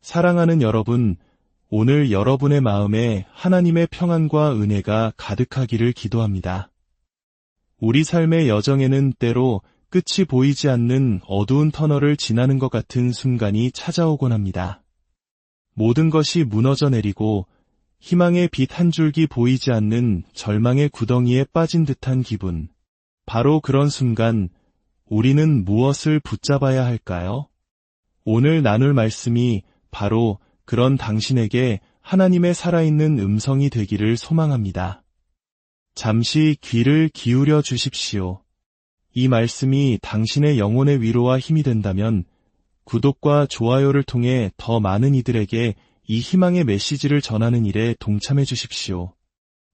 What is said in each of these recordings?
사랑하는 여러분, 오늘 여러분의 마음에 하나님의 평안과 은혜가 가득하기를 기도합니다. 우리 삶의 여정에는 때로 끝이 보이지 않는 어두운 터널을 지나는 것 같은 순간이 찾아오곤 합니다. 모든 것이 무너져 내리고 희망의 빛 한 줄기 보이지 않는 절망의 구덩이에 빠진 듯한 기분. 바로 그런 순간 우리는 무엇을 붙잡아야 할까요? 오늘 나눌 말씀이 바로 그런 당신에게 하나님의 살아있는 음성이 되기를 소망합니다. 잠시 귀를 기울여 주십시오. 이 말씀이 당신의 영혼의 위로와 힘이 된다면 구독과 좋아요를 통해 더 많은 이들에게 이 희망의 메시지를 전하는 일에 동참해 주십시오.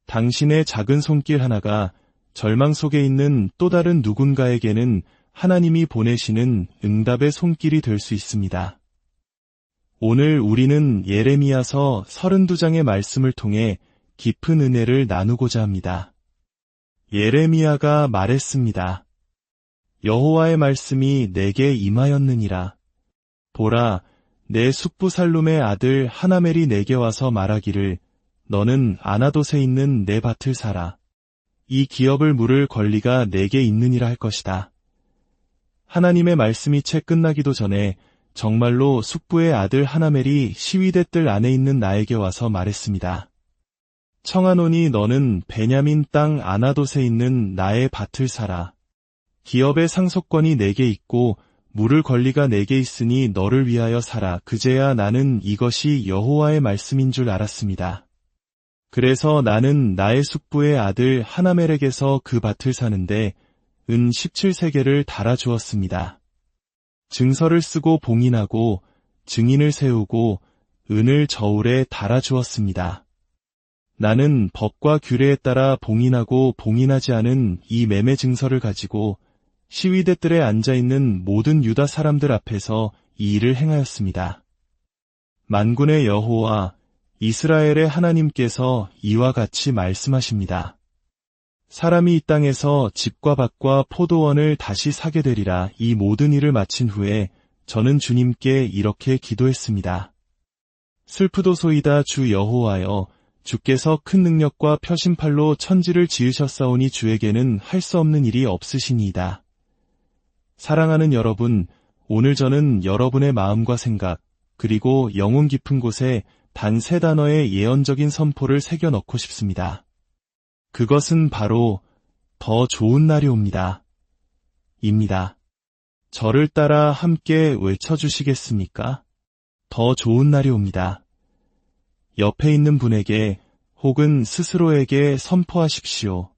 당신의 작은 손길 하나가 절망 속에 있는 또 다른 누군가에게는 하나님이 보내시는 응답의 손길이 될 수 있습니다. 오늘 우리는 예레미야서 32장의 말씀을 통해 깊은 은혜를 나누고자 합니다. 예레미야가 말했습니다. 여호와의 말씀이 내게 임하였느니라. 보라, 내 숙부 살룸의 아들 하나멜이 내게 와서 말하기를 너는 아나돗에 있는 내 밭을 사라. 이 기업을 물을 권리가 내게 있느니라 할 것이다. 하나님의 말씀이 채 끝나기도 전에 정말로 숙부의 아들 하나멜이 시위대 뜰 안에 있는 나에게 와서 말했습니다. 청하노니 너는 베냐민 땅 아나돗에 있는 나의 밭을 사라. 기업의 상속권이 내게 있고 물을 권리가 내게 있으니 너를 위하여 사라. 그제야 나는 이것이 여호와의 말씀인 줄 알았습니다. 그래서 나는 나의 숙부의 아들 하나멜에게서 그 밭을 사는데 은 17세겔을 달아주었습니다. 증서를 쓰고 봉인하고 증인을 세우고 은을 저울에 달아주었습니다. 나는 법과 규례에 따라 봉인하고 봉인하지 않은 이 매매 증서를 가지고 시위대 뜰에 앉아있는 모든 유다 사람들 앞에서 이 일을 행하였습니다. 만군의 여호와 이스라엘의 하나님께서 이와 같이 말씀하십니다. 사람이 이 땅에서 집과 밭과 포도원을 다시 사게 되리라. 이 모든 일을 마친 후에 저는 주님께 이렇게 기도했습니다. 슬프도소이다 주 여호와여, 주께서 큰 능력과 표심팔로 천지를 지으셨사오니 주에게는 할 수 없는 일이 없으시니이다. 사랑하는 여러분, 오늘 저는 여러분의 마음과 생각, 그리고 영혼 깊은 곳에 단 3단어의 예언적인 선포를 새겨 넣고 싶습니다. 그것은 바로 더 좋은 날이 옵니다. 입니다. 저를 따라 함께 외쳐주시겠습니까? 더 좋은 날이 옵니다. 옆에 있는 분에게 혹은 스스로에게 선포하십시오.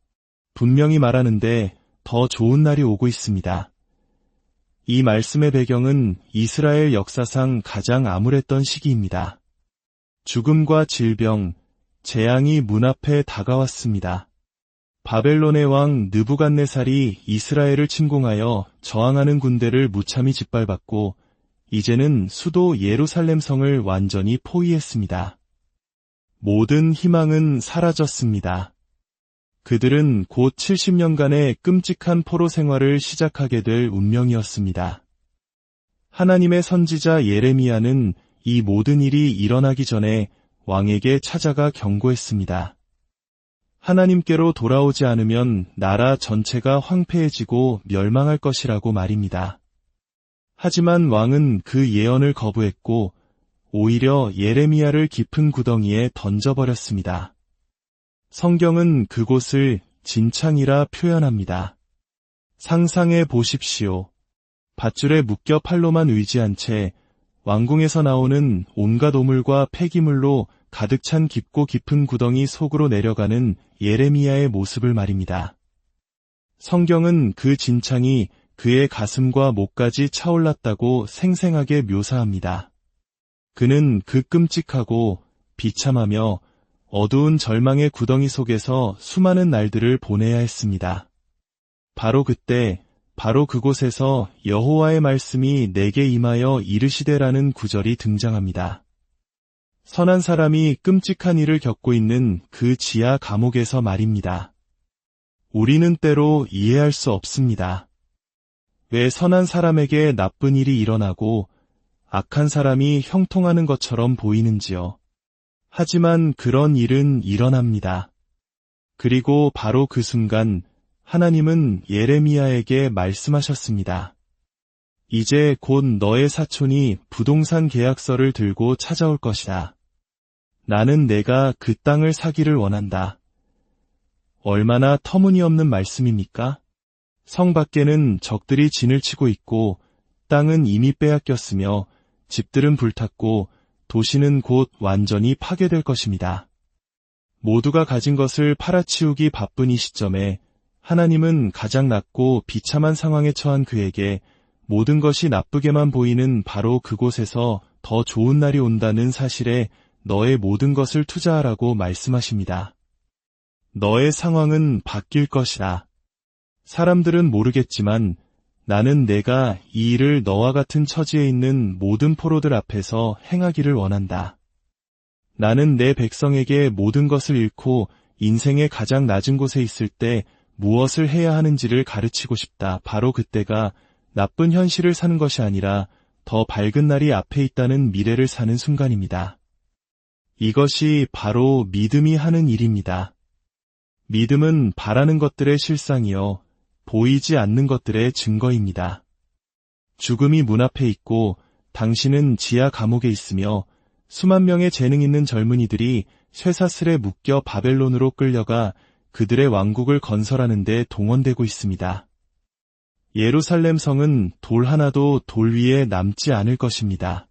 분명히 말하는데 더 좋은 날이 오고 있습니다. 이 말씀의 배경은 이스라엘 역사상 가장 암울했던 시기입니다. 죽음과 질병, 재앙이 문 앞에 다가왔습니다. 바벨론의 왕 느부갓네살이 이스라엘을 침공하여 저항하는 군대를 무참히 짓밟았고 이제는 수도 예루살렘 성을 완전히 포위했습니다. 모든 희망은 사라졌습니다. 그들은 곧 70년간의 끔찍한 포로 생활을 시작하게 될 운명이었습니다. 하나님의 선지자 예레미야는 이 모든 일이 일어나기 전에 왕에게 찾아가 경고했습니다. 하나님께로 돌아오지 않으면 나라 전체가 황폐해지고 멸망할 것이라고 말입니다. 하지만 왕은 그 예언을 거부했고 오히려 예레미야를 깊은 구덩이에 던져버렸습니다. 성경은 그곳을 진창이라 표현합니다. 상상해 보십시오. 밧줄에 묶여 팔로만 의지한 채 왕궁에서 나오는 온갖 오물과 폐기물로 가득 찬 깊고 깊은 구덩이 속으로 내려가는 예레미야의 모습을 말입니다. 성경은 그 진창이 그의 가슴과 목까지 차올랐다고 생생하게 묘사합니다. 그는 그 끔찍하고 비참하며 어두운 절망의 구덩이 속에서 수많은 날들을 보내야 했습니다. 바로 그때, 바로 그곳에서 여호와의 말씀이 내게 임하여 이르시되라는 구절이 등장합니다. 선한 사람이 끔찍한 일을 겪고 있는 그 지하 감옥에서 말입니다. 우리는 때로 이해할 수 없습니다. 왜 선한 사람에게 나쁜 일이 일어나고 악한 사람이 형통하는 것처럼 보이는지요. 하지만 그런 일은 일어납니다. 그리고 바로 그 순간 하나님은 예레미야에게 말씀하셨습니다. 이제 곧 너의 사촌이 부동산 계약서를 들고 찾아올 것이다. 나는 내가 그 땅을 사기를 원한다. 얼마나 터무니없는 말씀입니까? 성 밖에는 적들이 진을 치고 있고 땅은 이미 빼앗겼으며 집들은 불탔고 도시는 곧 완전히 파괴될 것입니다. 모두가 가진 것을 팔아치우기 바쁜 이 시점에 하나님은 가장 낮고 비참한 상황에 처한 그에게 모든 것이 나쁘게만 보이는 바로 그곳에서 더 좋은 날이 온다는 사실에 너의 모든 것을 투자하라고 말씀하십니다. 너의 상황은 바뀔 것이다. 사람들은 모르겠지만 나는 내가 이 일을 너와 같은 처지에 있는 모든 포로들 앞에서 행하기를 원한다. 나는 내 백성에게 모든 것을 잃고 인생의 가장 낮은 곳에 있을 때 무엇을 해야 하는지를 가르치고 싶다. 바로 그때가 나쁜 현실을 사는 것이 아니라 더 밝은 날이 앞에 있다는 미래를 사는 순간입니다. 이것이 바로 믿음이 하는 일입니다. 믿음은 바라는 것들의 실상이요, 보이지 않는 것들의 증거입니다. 죽음이 문 앞에 있고 당신은 지하 감옥에 있으며 수만 명의 재능 있는 젊은이들이 쇠사슬에 묶여 바벨론으로 끌려가 그들의 왕국을 건설하는 데 동원되고 있습니다. 예루살렘 성은 돌 하나도 돌 위에 남지 않을 것입니다.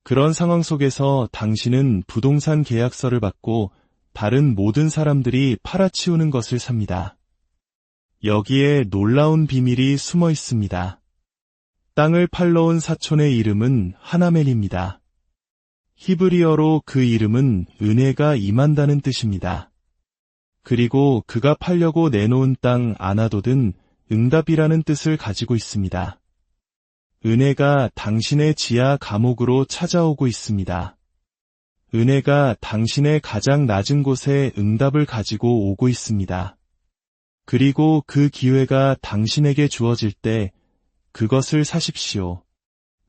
그런 상황 속에서 당신은 부동산 계약서를 받고 다른 모든 사람들이 팔아치우는 것을 삽니다. 여기에 놀라운 비밀이 숨어 있습니다. 땅을 팔러 온 사촌의 이름은 하나멜입니다. 히브리어로 그 이름은 은혜가 임한다는 뜻입니다. 그리고 그가 팔려고 내놓은 땅 아나돗은 응답이라는 뜻을 가지고 있습니다. 은혜가 당신의 지하 감옥으로 찾아오고 있습니다. 은혜가 당신의 가장 낮은 곳에 응답을 가지고 오고 있습니다. 그리고 그 기회가 당신에게 주어질 때 그것을 사십시오.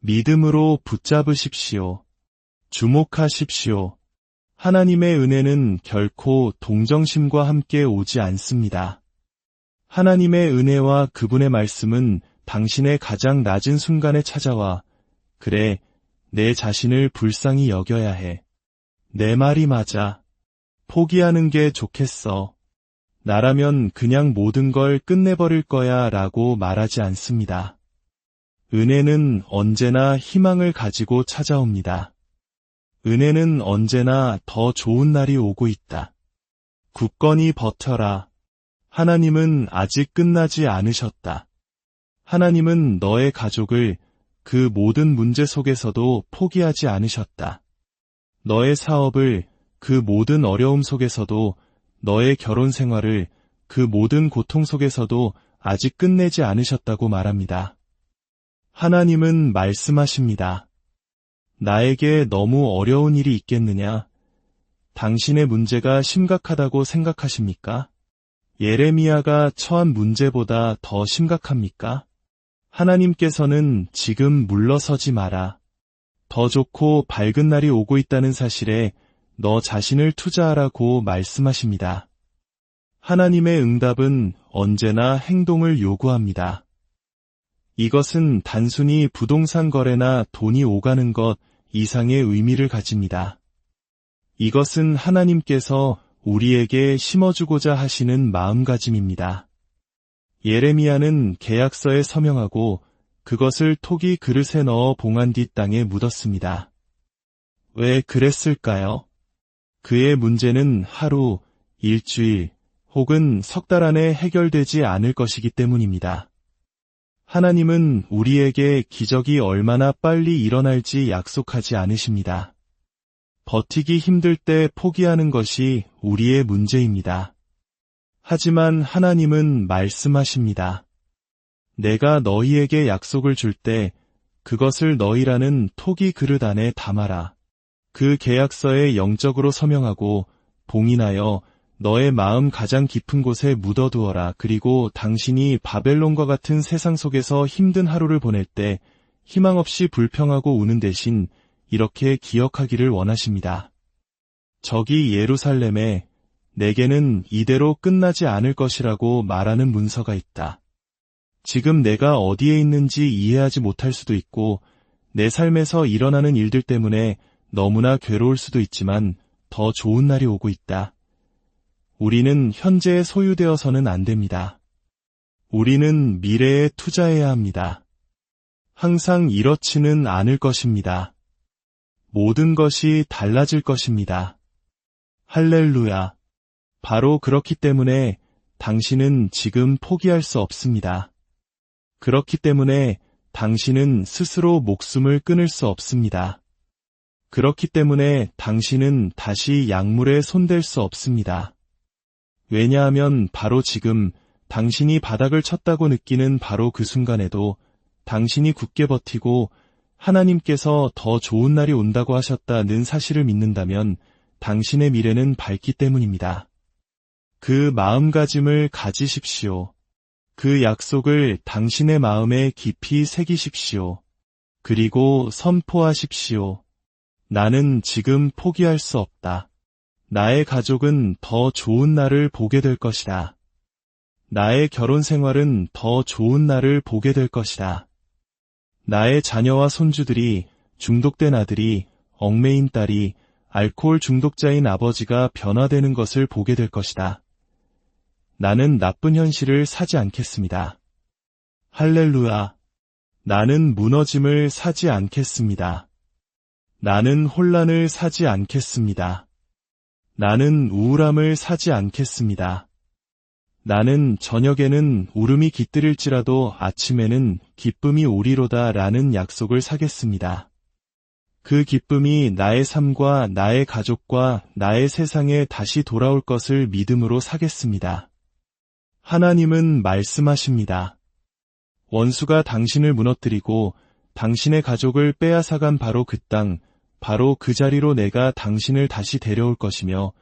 믿음으로 붙잡으십시오. 주목하십시오. 하나님의 은혜는 결코 동정심과 함께 오지 않습니다. 하나님의 은혜와 그분의 말씀은 당신의 가장 낮은 순간에 찾아와, 그래, 내 자신을 불쌍히 여겨야 해. 내 말이 맞아. 포기하는 게 좋겠어. 나라면 그냥 모든 걸 끝내버릴 거야 라고 말하지 않습니다. 은혜는 언제나 희망을 가지고 찾아옵니다. 은혜는 언제나 더 좋은 날이 오고 있다. 굳건히 버텨라. 하나님은 아직 끝나지 않으셨다. 하나님은 너의 가족을 그 모든 문제 속에서도 포기하지 않으셨다. 너의 사업을 그 모든 어려움 속에서도, 너의 결혼 생활을 그 모든 고통 속에서도 아직 끝내지 않으셨다고 말합니다. 하나님은 말씀하십니다. 나에게 너무 어려운 일이 있겠느냐? 당신의 문제가 심각하다고 생각하십니까? 예레미야가 처한 문제보다 더 심각합니까? 하나님께서는 지금 물러서지 마라. 더 좋고 밝은 날이 오고 있다는 사실에 너 자신을 투자하라고 말씀하십니다. 하나님의 응답은 언제나 행동을 요구합니다. 이것은 단순히 부동산 거래나 돈이 오가는 것 이상의 의미를 가집니다. 이것은 하나님께서 우리에게 심어주고자 하시는 마음가짐입니다. 예레미야는 계약서에 서명하고 그것을 토기 그릇에 넣어 봉한 뒤 땅에 묻었습니다. 왜 그랬을까요? 그의 문제는 하루, 일주일, 혹은 석 달 안에 해결되지 않을 것이기 때문입니다. 하나님은 우리에게 기적이 얼마나 빨리 일어날지 약속하지 않으십니다. 버티기 힘들 때 포기하는 것이 우리의 문제입니다. 하지만 하나님은 말씀하십니다. 내가 너희에게 약속을 줄 때 그것을 너희라는 토기 그릇 안에 담아라. 그 계약서에 영적으로 서명하고 봉인하여 너의 마음 가장 깊은 곳에 묻어두어라. 그리고 당신이 바벨론과 같은 세상 속에서 힘든 하루를 보낼 때 희망 없이 불평하고 우는 대신 이렇게 기억하기를 원하십니다. 저기 예루살렘에 내게는 이대로 끝나지 않을 것이라고 말하는 문서가 있다. 지금 내가 어디에 있는지 이해하지 못할 수도 있고 내 삶에서 일어나는 일들 때문에 너무나 괴로울 수도 있지만 더 좋은 날이 오고 있다. 우리는 현재에 소유되어서는 안 됩니다. 우리는 미래에 투자해야 합니다. 항상 이렇지는 않을 것입니다. 모든 것이 달라질 것입니다. 할렐루야. 바로 그렇기 때문에 당신은 지금 포기할 수 없습니다. 그렇기 때문에 당신은 스스로 목숨을 끊을 수 없습니다. 그렇기 때문에 당신은 다시 약물에 손댈 수 없습니다. 왜냐하면 바로 지금 당신이 바닥을 쳤다고 느끼는 바로 그 순간에도 당신이 굳게 버티고 하나님께서 더 좋은 날이 온다고 하셨다는 사실을 믿는다면 당신의 미래는 밝기 때문입니다. 그 마음가짐을 가지십시오. 그 약속을 당신의 마음에 깊이 새기십시오. 그리고 선포하십시오. 나는 지금 포기할 수 없다. 나의 가족은 더 좋은 날을 보게 될 것이다. 나의 결혼 생활은 더 좋은 날을 보게 될 것이다. 나의 자녀와 손주들이, 중독된 아들이, 얽매인 딸이, 알코올 중독자인 아버지가 변화되는 것을 보게 될 것이다. 나는 나쁜 현실을 사지 않겠습니다. 할렐루야. 나는 무너짐을 사지 않겠습니다. 나는 혼란을 사지 않겠습니다. 나는 우울함을 사지 않겠습니다. 나는 저녁에는 울음이 깃들일지라도 아침에는 기쁨이 오리로다 라는 약속을 사겠습니다. 그 기쁨이 나의 삶과 나의 가족과 나의 세상에 다시 돌아올 것을 믿음으로 사겠습니다. 하나님은 말씀하십니다. 원수가 당신을 무너뜨리고 당신의 가족을 빼앗아간 바로 그 땅, 바로 그 자리로 내가 당신을 다시 데려올 것이며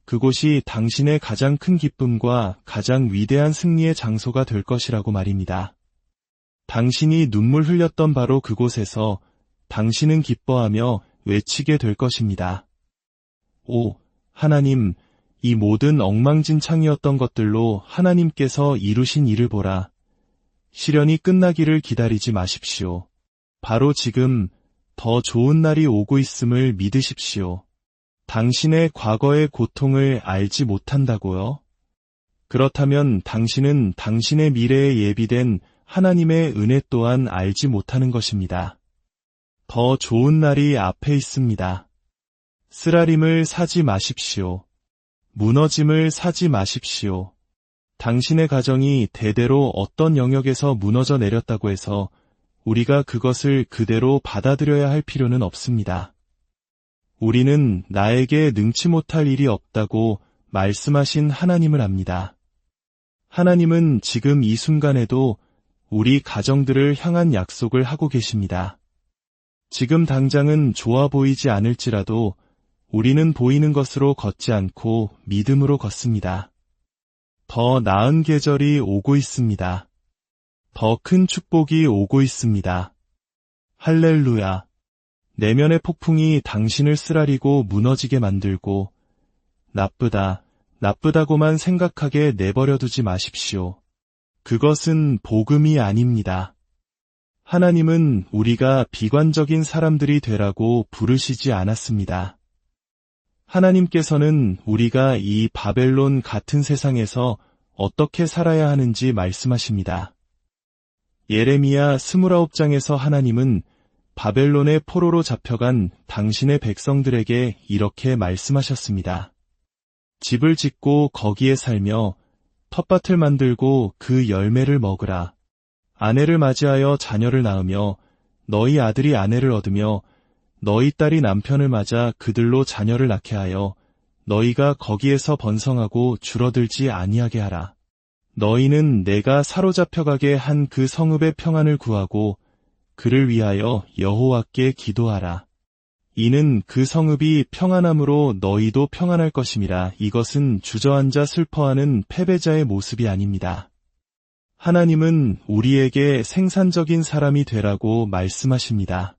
그곳이 당신의 가장 큰 기쁨과 가장 위대한 승리의 장소가 될 것이라고 말입니다. 당신이 눈물 흘렸던 바로 그곳에서 당신은 기뻐하며 외치게 될 것입니다. 오, 하나님, 이 모든 엉망진창이었던 것들로 하나님께서 이루신 일을 보라. 시련이 끝나기를 기다리지 마십시오. 바로 지금 더 좋은 날이 오고 있음을 믿으십시오. 당신의 과거의 고통을 알지 못한다고요? 그렇다면 당신은 당신의 미래에 예비된 하나님의 은혜 또한 알지 못하는 것입니다. 더 좋은 날이 앞에 있습니다. 쓰라림을 사지 마십시오. 무너짐을 사지 마십시오. 당신의 가정이 대대로 어떤 영역에서 무너져 내렸다고 해서 우리가 그것을 그대로 받아들여야 할 필요는 없습니다. 우리는 나에게 능치 못할 일이 없다고 말씀하신 하나님을 압니다. 하나님은 지금 이 순간에도 우리 가정들을 향한 약속을 하고 계십니다. 지금 당장은 좋아 보이지 않을지라도 우리는 보이는 것으로 걷지 않고 믿음으로 걷습니다. 더 나은 계절이 오고 있습니다. 더 큰 축복이 오고 있습니다. 할렐루야. 내면의 폭풍이 당신을 쓰라리고 무너지게 만들고 나쁘다, 나쁘다고만 생각하게 내버려 두지 마십시오. 그것은 복음이 아닙니다. 하나님은 우리가 비관적인 사람들이 되라고 부르시지 않았습니다. 하나님께서는 우리가 이 바벨론 같은 세상에서 어떻게 살아야 하는지 말씀하십니다. 예레미야 29장에서 하나님은 바벨론의 포로로 잡혀간 당신의 백성들에게 이렇게 말씀하셨습니다. 집을 짓고 거기에 살며 텃밭을 만들고 그 열매를 먹으라. 아내를 맞이하여 자녀를 낳으며 너희 아들이 아내를 얻으며 너희 딸이 남편을 맞아 그들로 자녀를 낳게 하여 너희가 거기에서 번성하고 줄어들지 아니하게 하라. 너희는 내가 사로잡혀가게 한 그 성읍의 평안을 구하고 그를 위하여 여호와께 기도하라. 이는 그 성읍이 평안함으로 너희도 평안할 것임이라. 이것은 주저앉아 슬퍼하는 패배자의 모습이 아닙니다. 하나님은 우리에게 생산적인 사람이 되라고 말씀하십니다.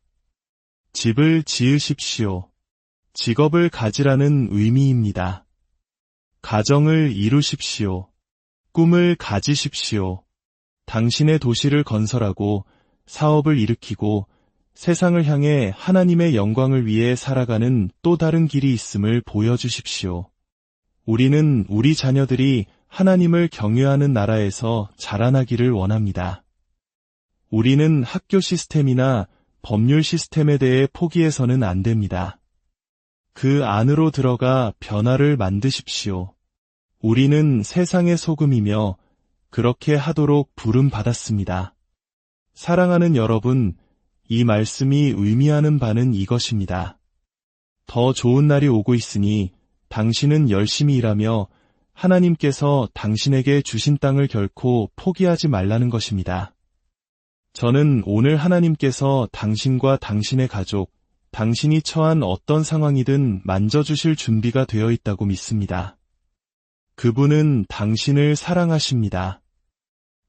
집을 지으십시오. 직업을 가지라는 의미입니다. 가정을 이루십시오. 꿈을 가지십시오. 당신의 도시를 건설하고 사업을 일으키고 세상을 향해 하나님의 영광을 위해 살아가는 또 다른 길이 있음을 보여주십시오. 우리는 우리 자녀들이 하나님을 경외하는 나라에서 자라나기를 원합니다. 우리는 학교 시스템이나 법률 시스템에 대해 포기해서는 안 됩니다. 그 안으로 들어가 변화를 만드십시오. 우리는 세상의 소금이며 그렇게 하도록 부름받았습니다. 사랑하는 여러분, 이 말씀이 의미하는 바는 이것입니다. 더 좋은 날이 오고 있으니 당신은 열심히 일하며 하나님께서 당신에게 주신 땅을 결코 포기하지 말라는 것입니다. 저는 오늘 하나님께서 당신과 당신의 가족, 당신이 처한 어떤 상황이든 만져주실 준비가 되어 있다고 믿습니다. 그분은 당신을 사랑하십니다.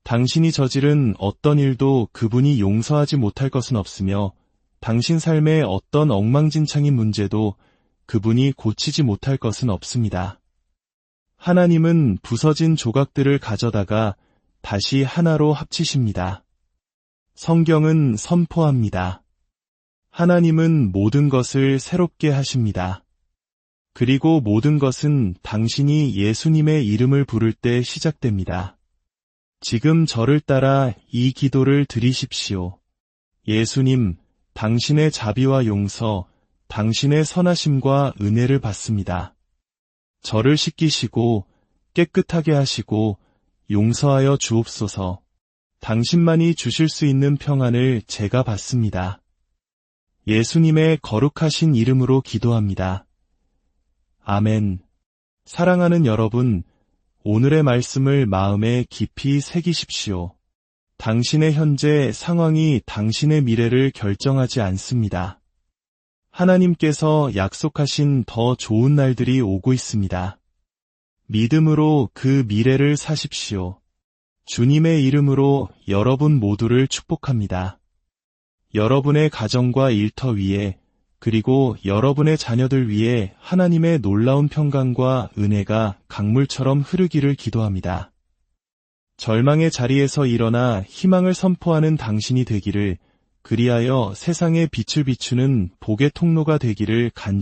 당신이 저지른 어떤 일도 그분이 용서하지 못할 것은 없으며 당신 삶의 어떤 엉망진창인 문제도 그분이 고치지 못할 것은 없습니다. 하나님은 부서진 조각들을 가져다가 다시 하나로 합치십니다. 성경은 선포합니다. 하나님은 모든 것을 새롭게 하십니다. 그리고 모든 것은 당신이 예수님의 이름을 부를 때 시작됩니다. 지금 저를 따라 이 기도를 드리십시오. 예수님, 당신의 자비와 용서, 당신의 선하심과 은혜를 받습니다. 저를 씻기시고 깨끗하게 하시고 용서하여 주옵소서. 당신만이 주실 수 있는 평안을 제가 받습니다. 예수님의 거룩하신 이름으로 기도합니다. 아멘. 사랑하는 여러분, 오늘의 말씀을 마음에 깊이 새기십시오. 당신의 현재 상황이 당신의 미래를 결정하지 않습니다. 하나님께서 약속하신 더 좋은 날들이 오고 있습니다. 믿음으로 그 미래를 사십시오. 주님의 이름으로 여러분 모두를 축복합니다. 여러분의 가정과 일터 위에 그리고 여러분의 자녀들 위에 하나님의 놀라운 평강과 은혜가 강물처럼 흐르기를 기도합니다. 절망의 자리에서 일어나 희망을 선포하는 당신이 되기를, 그리하여 세상에 빛을 비추는 복의 통로가 되기를 간절히